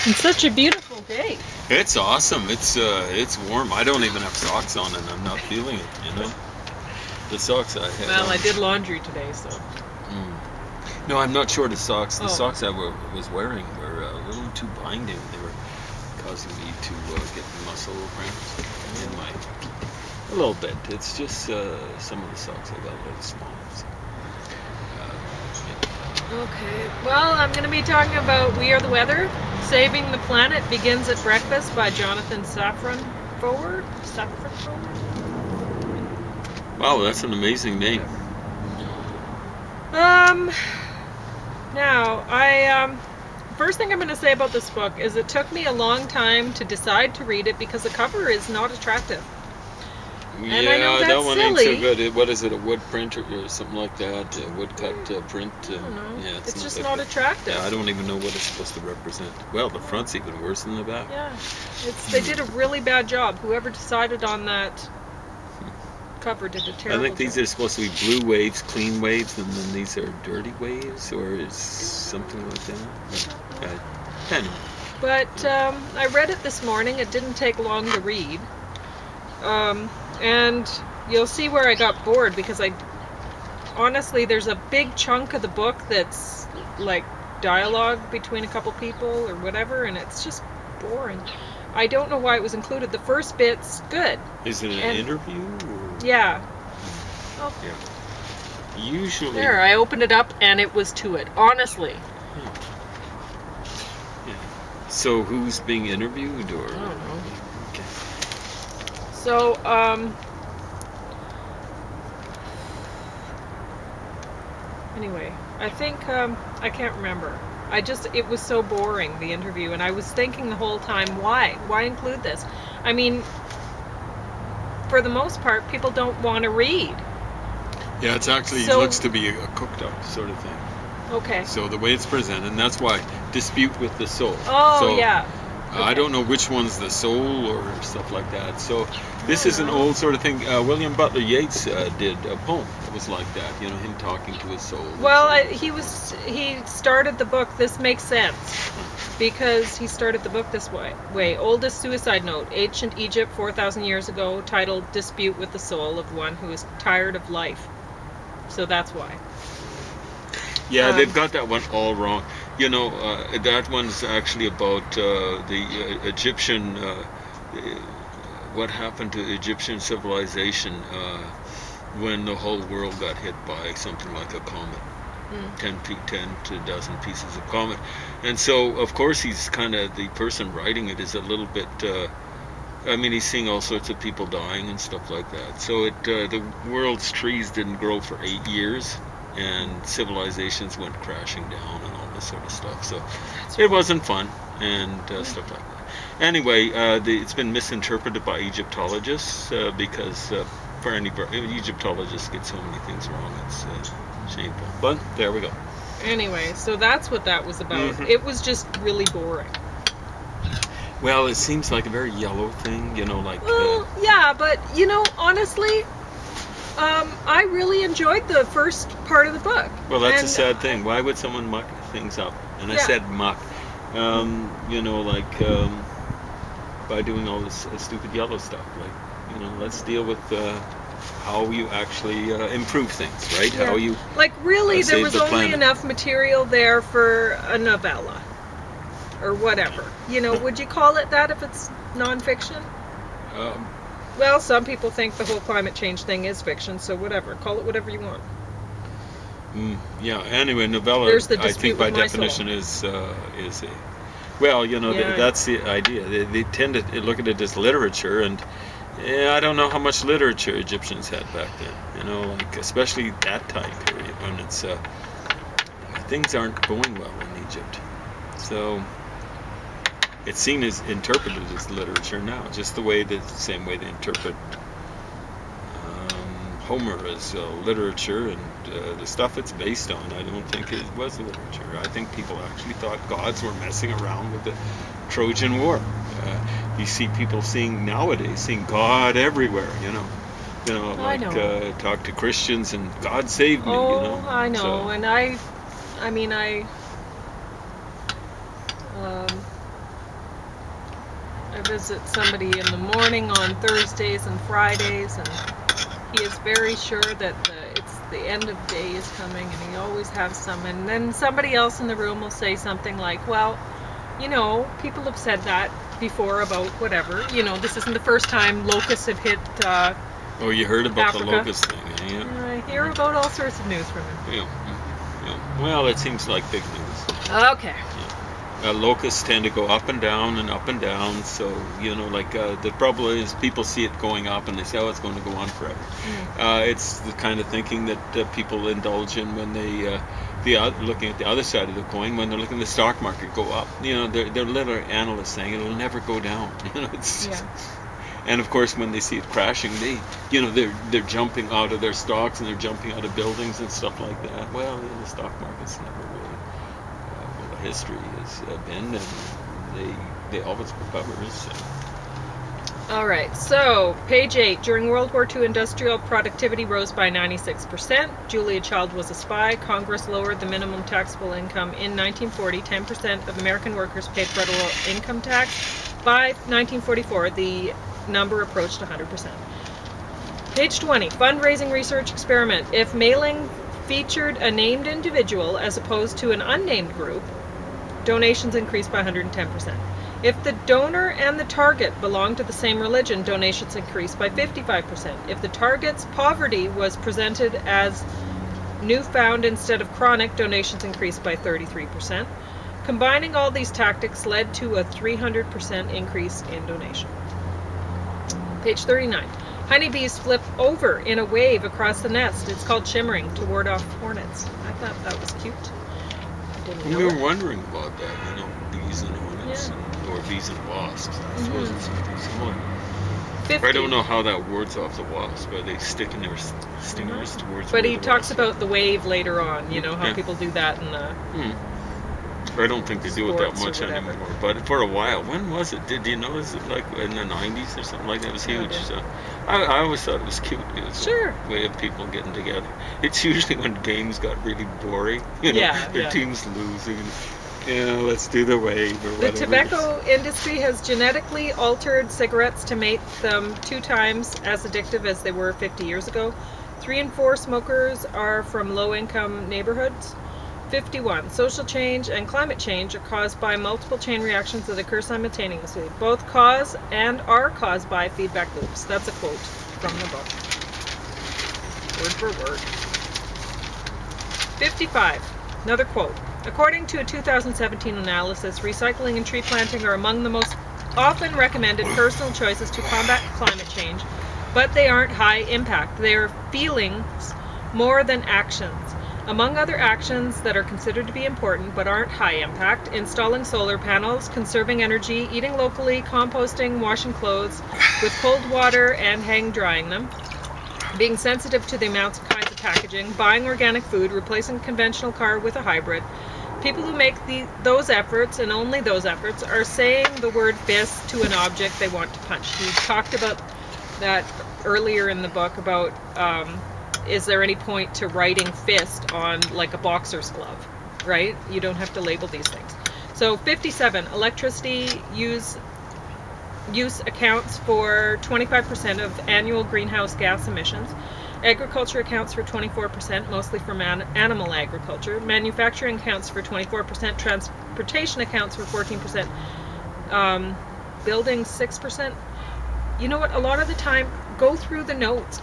It's such a beautiful day. It's awesome. It's warm. I don't even have socks on, and I'm not feeling it. You know, the socks I had. Well, on. I did laundry today, so. No, I'm not short of socks. The Oh. socks I was wearing were a little too binding. They were causing me to get muscle cramps in my a little bit. It's just some of the socks I got a little small. So, Okay. Well, I'm going to be talking about We Are the Weather. Saving the Planet Begins at Breakfast by Jonathan Safran Foer. Wow, that's an amazing name. Now, first thing I'm going to say about this book is it took me a long time to decide to read it because the cover is not attractive. And I know that that's one ain't so silly. good. What is it? A wood print or something like that? A wood cut print? I don't know. Yeah, It's just like not that. attractive. Yeah, I don't even know what it's supposed to represent. Well, the front's even worse than the back. Yeah, they did a really bad job. Whoever decided on that cover did a terrible I think these job. are supposed to be blue waves, clean waves, and then these are dirty waves, or is something like that. Anyway. But I read it this morning. It didn't take long to read. And you'll see where I got bored because honestly, there's a big chunk of the book that's like dialogue between a couple people or whatever, and it's just boring. I don't know why it was included. The first bit's good. Is it an interview? Or? Yeah. Oh. Yeah. Usually. There, I opened it up and it was to it. Honestly. Yeah. So who's being interviewed, or? I don't know. Okay. So, anyway, I think, I can't remember. It was so boring, the interview, and I was thinking the whole time, why? Why include this? I mean, for the most part, people don't want to read. Yeah, it's actually, So- it looks to be a cooked up sort of thing. Okay. So the way it's presented, and that's why dispute with the soul. Oh, so, yeah. I don't know which one's the soul or stuff like that. So this is an old sort of thing. William Butler Yeats did a poem that was like that. You know, him talking to his soul. Well, he started the book, this makes sense, because he started the book this way. Oldest suicide note, ancient Egypt 4,000 years ago, titled Dispute with the Soul of One Who is Tired of Life. So that's why. Yeah, they've got that one all wrong. You know, that one's actually about the Egyptian, what happened to Egyptian civilization when the whole world got hit by something like a comet. 10 to a dozen pieces of comet. And so, of course, he's kind of, the person writing it is a little bit, I mean, he's seeing all sorts of people dying and stuff like that. So the world's trees didn't grow for 8 years, and civilizations went crashing down and all this sort of stuff. So it wasn't fun and stuff like that. Anyway, it's been misinterpreted by Egyptologists because for any Egyptologists get so many things wrong. It's shameful. But there we go. Anyway, so that's what that was about. It was just really boring. Well, it seems like a very yellow thing, you know, like... Well, yeah, but, you know, honestly, I really enjoyed the first part of the book. Well, that's a sad thing. Why would someone muck things up? And I said muck. You know, like, by doing all this stupid yellow stuff. Like, you know, let's deal with how you actually improve things, right? Yeah. How you... Like, really, there save was the only planet. enough material there for a novella. Or whatever. You know, would you call it that if it's nonfiction? Well, some people think the whole climate change thing is fiction, so whatever. Call it whatever you want. Yeah, anyway, novella, There's the I dispute think by with my definition is a... Well, you know, Yeah. that's the idea. They tend to look at it as literature, and I don't know how much literature Egyptians had back then. You know, like, especially that time period when it's... things aren't going well in Egypt. So... it's seen as interpreted as literature now, just the same way they interpret Homer as literature, and the stuff it's based on. I don't think it was literature. I think people actually thought gods were messing around with the Trojan War. You see people nowadays seeing God everywhere. You know, I like know. talk to Christians and God saved me. Oh, You know, I know. So, And I visit somebody in the morning on Thursdays and Fridays, and he is very sure that it's the end of day is coming, and he always has some. And then somebody else in the room will say something like, well, you know, people have said that before about whatever. You know, this isn't the first time locusts have hit Oh, you heard about Africa. the locust thing, yeah? I hear about all sorts of news from him. Yeah. Well, it seems like big news. Okay. Locusts tend to go up and down, so, you know, like, the trouble is people see it going up and they say, oh, it's going to go on forever. It's the kind of thinking that people indulge in when they, looking at the other side of the coin, when they're looking at the stock market go up. You know, they're little analysts saying it'll never go down. You know, it's just, and of course, when they see it crashing, they're jumping out of their stocks and they're jumping out of buildings and stuff like that. Well, the stock market's never really history has been, and they always recover. So. All right, so page 8. During World War II, industrial productivity rose by 96%. Julia Child was a spy. Congress lowered the minimum taxable income in 1940. 10% of American workers paid federal income tax. By 1944, the number approached 100%. Page 20. Fundraising research experiment. If mailing featured a named individual as opposed to an unnamed group, donations increased by 110%. If the donor and the target belonged to the same religion, donations increased by 55%. If the target's poverty was presented as newfound instead of chronic, donations increased by 33%. Combining all these tactics led to a 300% increase in donation. Page 39. Honeybees flip over in a wave across the nest. It's called shimmering to ward off hornets. I thought that was cute. We were wondering about that, you know, bees and hornets, or bees and wasps. I suppose it's something similar. 50. I don't know how that wards off the wasp. Are they sticking their stingers towards? But he talks about the wave later on. You know how people do that in the. I don't think they do it that much whatever. anymore. But for a while, when was it? Did you notice it, like in the 90s or something like that? It was huge. So I always thought it was cute. It was a way of people getting together. It's usually when games got really boring. You know, their team's losing. Let's do the wave or whatever. The tobacco industry has genetically altered cigarettes to make them 2 times as addictive as they were 50 years ago. 3 in 4 smokers are from low-income neighborhoods. 51. Social change and climate change are caused by multiple chain reactions that occur simultaneously. Both cause and are caused by feedback loops. That's a quote from the book. Word for word. 55. Another quote. According to a 2017 analysis, recycling and tree planting are among the most often recommended personal choices to combat climate change, but they aren't high impact. They are feelings more than actions. Among other actions that are considered to be important but aren't high impact, installing solar panels, conserving energy, eating locally, composting, washing clothes with cold water and hang drying them, being sensitive to the amounts and kinds of packaging, buying organic food, replacing a conventional car with a hybrid. People who make those efforts, and only those efforts, are saying the word fist to an object they want to punch. He talked about that earlier in the book about is there any point to writing fist on like a boxer's glove, right? You don't have to label these things. So 57, electricity use accounts for 25% of annual greenhouse gas emissions. Agriculture accounts for 24%, mostly from animal agriculture. Manufacturing accounts for 24%. Transportation accounts for 14%. Building 6%. You know what? A lot of the time, go through the notes.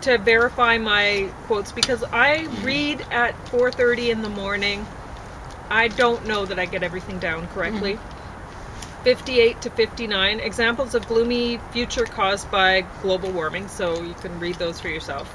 To verify my quotes, because I read at 4:30 in the morning. I don't know that I get everything down correctly. 58 to 59, examples of gloomy future caused by global warming, so you can read those for yourself.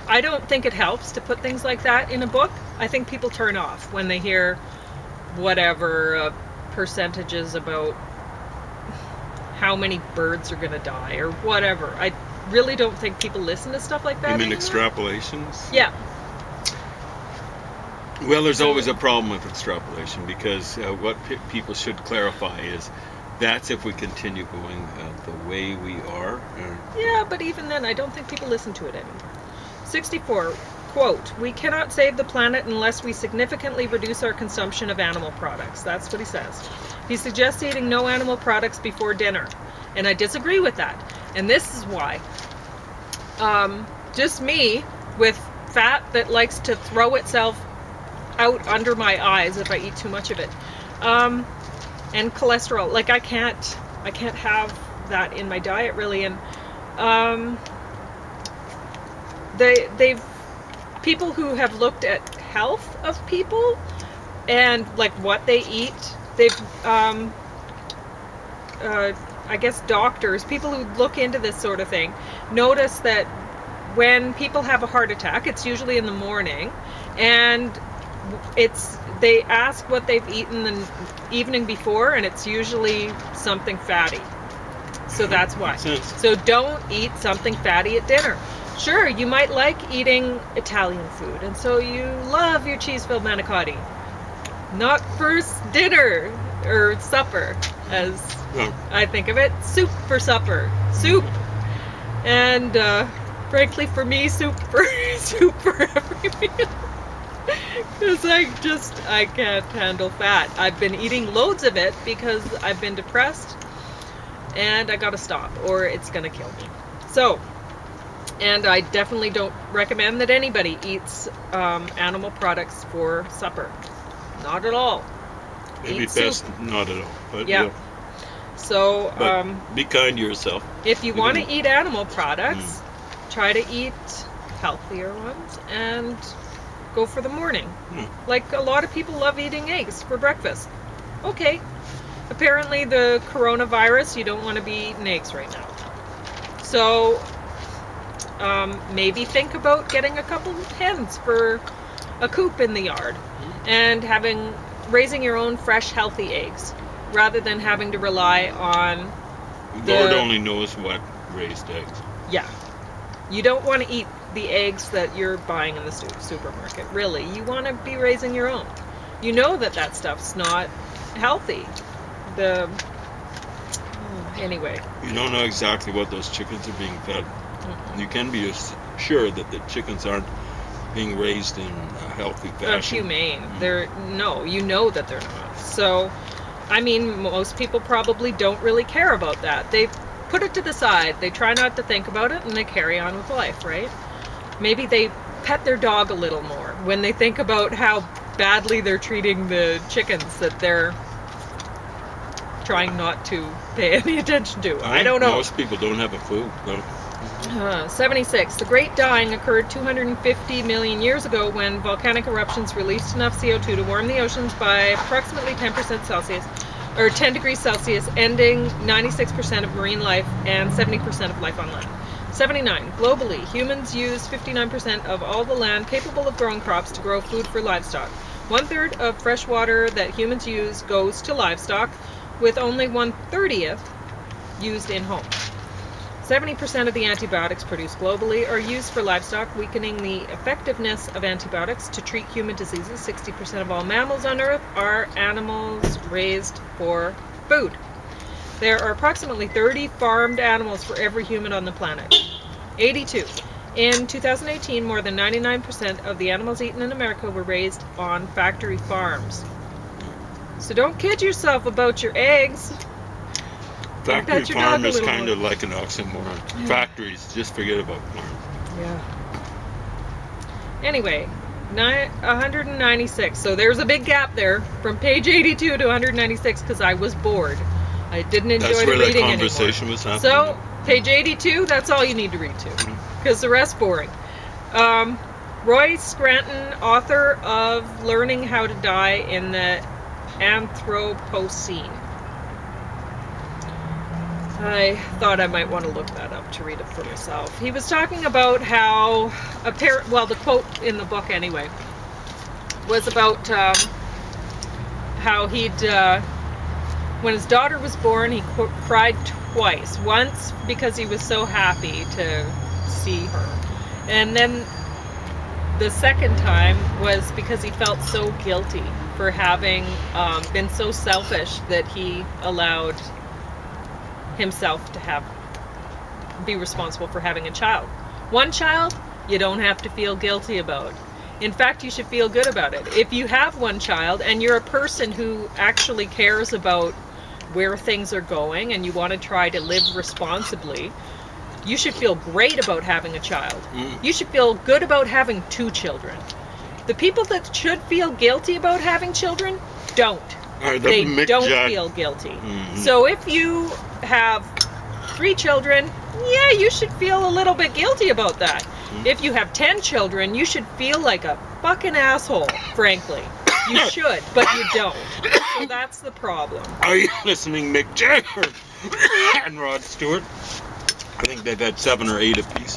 I don't think it helps to put things like that in a book. I think people turn off when they hear whatever percentages about how many birds are going to die or whatever. I really don't think people listen to stuff like that You mean anymore. extrapolations? Yeah. Well, there's always a problem with extrapolation, because what people should clarify is that's if we continue going the way we are. Yeah, but even then, I don't think people listen to it anymore. 64. quote, "We cannot save the planet unless we significantly reduce our consumption of animal products." That's what he says. He suggests eating no animal products before dinner. And I disagree with that. And this is why. Just me, with fat that likes to throw itself out under my eyes if I eat too much of it. And cholesterol. Like, I can't have that in my diet, really. And they've people who have looked at health of people and like what they eat, they've I guess doctors, people who look into this sort of thing, notice that when people have a heart attack, it's usually in the morning, and they ask what they've eaten the evening before, and it's usually something fatty. So that's why. So don't eat something fatty at dinner. Sure, you might like eating Italian food, and so you love your cheese-filled manicotti. Not for dinner or supper, as I think of it. Soup for supper. Soup. And frankly, for me, soup for every meal. Because I can't handle fat. I've been eating loads of it because I've been depressed, and I gotta stop, or it's gonna kill me. So. And I definitely don't recommend that anybody eats animal products for supper. Not at all. Maybe Eat best soup. not at all. But Yeah. So But be kind to yourself. if you want to eat animal products, try to eat healthier ones and go for the morning. Like a lot of people love eating eggs for breakfast. Okay. Apparently the coronavirus, you don't want to be eating eggs right now. So maybe think about getting a couple of hens for a coop in the yard and raising your own fresh, healthy eggs rather than having to rely on Lord only knows what raised eggs. Yeah. You don't want to eat the eggs that you're buying in the supermarket, really. You want to be raising your own. You know that stuff's not healthy. Anyway. You don't know exactly what those chickens are being fed. You can be sure that the chickens aren't being raised in a healthy fashion. Humane. You know that they're not. So, I mean, most people probably don't really care about that. They put it to the side. They try not to think about it, and they carry on with life, right? Maybe they pet their dog a little more when they think about how badly they're treating the chickens that they're trying not to pay any attention to. I don't know. Most people don't have a clue. No. 76. The Great Dying occurred 250 million years ago when volcanic eruptions released enough CO2 to warm the oceans by approximately 10% Celsius, or 10 degrees Celsius, ending 96% of marine life and 70% of life on land. 79. Globally, humans use 59% of all the land capable of growing crops to grow food for livestock. 1/3 of fresh water that humans use goes to livestock, with only 1/30th used in homes. 70% of the antibiotics produced globally are used for livestock, weakening the effectiveness of antibiotics to treat human diseases. 60% of all mammals on Earth are animals raised for food. There are approximately 30 farmed animals for every human on the planet. 82. In 2018, more than 99% of the animals eaten in America were raised on factory farms. So don't kid yourself about your eggs. Factory farm is kind of like an oxymoron. Factories, just forget about farms. Yeah. Anyway, 196. So there's a big gap there from page 82 to 196 because I was bored. I didn't enjoy the reading anymore. That's where that conversation was happening. So page 82, that's all you need to read to, because the rest's boring. Roy Scranton, author of Learning How to Die in the Anthropocene. I thought I might want to look that up to read it for myself. He was talking about how, the quote in the book anyway, was about how when his daughter was born, he cried twice. Once because he was so happy to see her. And then the second time was because he felt so guilty for having been so selfish that he allowed himself to be responsible for having a child. One child, you don't have to feel guilty about. In fact, you should feel good about it. If you have one child and you're a person who actually cares about where things are going and you want to try to live responsibly, you should feel great about having a child. You should feel good about having 2 children. The people that should feel guilty about having children don't. They don't feel guilty. So if you have 3 children, yeah, you should feel a little bit guilty about that. If you have 10 children, you should feel like a fucking asshole, frankly. You should, but you don't. So that's the problem. Are you listening, Mick Jagger and Rod Stewart? I think they've had 7 or 8 apiece.